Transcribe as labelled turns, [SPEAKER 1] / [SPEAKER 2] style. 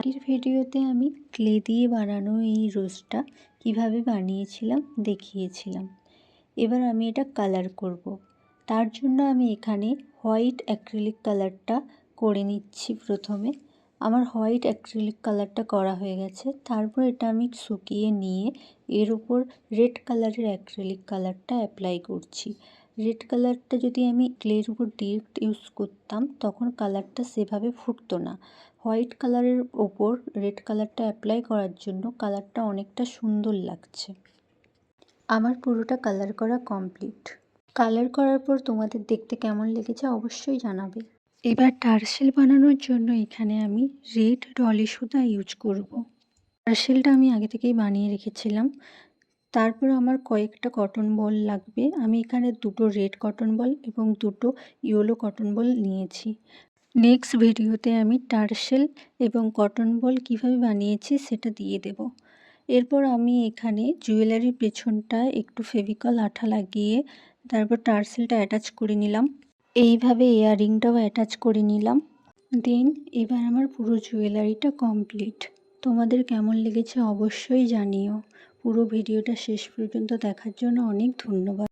[SPEAKER 1] আগের ভিডিওতে আমি ক্লে দিয়ে বানানো এই রোজটা কিভাবে বানিয়েছিলাম দেখিয়েছিলাম। এবার আমি এটা কালার করব। তার জন্য আমি এখানে হোয়াইট অ্যাক্রিলিক কালারটা করে নিচ্ছি। প্রথমে আমার হোয়াইট অ্যাক্রিলিক কালারটা করা হয়ে গেছে। তারপর এটা আমি শুকিয়ে নিয়ে এর উপর রেড কালারের অ্যাক্রিলিক কালারটা অ্যাপ্লাই করছি। রেড কালারটা যদি আমি ক্লের উপর ডিরেক্ট ইউজ করতাম তখন কালারটা সেভাবে ফুটতো না। হোয়াইট কালারের ওপর রেড কালারটা অ্যাপ্লাই করার জন্য কালারটা অনেকটা সুন্দর লাগছে। আমার পুরোটা কালার করা কমপ্লিট। কালার করার পর তোমাদের দেখতে কেমন লেগেছে অবশ্যই জানাবে। এবার টার্সেল বানানোর জন্য এখানে আমি রেড ডলি সুতা ইউজ করব। টার্সেলটা আমি আগে থেকেই বানিয়ে রেখেছিলাম। তারপর আমার কয়েকটা কটন বল লাগবে। আমি এখানে দুটো রেড কটন বল এবং দুটো ইয়েলো কটন বল নিয়েছি। নেক্সট ভিডিওতে আমি টার্সেল এবং কটন বল কিভাবে বানিয়েছি সেটা দিয়ে দেব। এরপর আমি এখানে জুয়েলারির পেছনটায় একটু ফেভিকল আঠা লাগিয়ে তারপর টার্সেলটা অ্যাটাচ করে নিলাম। এইভাবে ইয়াররিংটাও অ্যাটাচ করে নিলাম। দেন এবার আমার পুরো জুয়েলারিটা কমপ্লিট। তোমাদের কেমন লেগেছে অবশ্যই জানিও। পুরো ভিডিওটা শেষ পর্যন্ত দেখার জন্য অনেক ধন্যবাদ।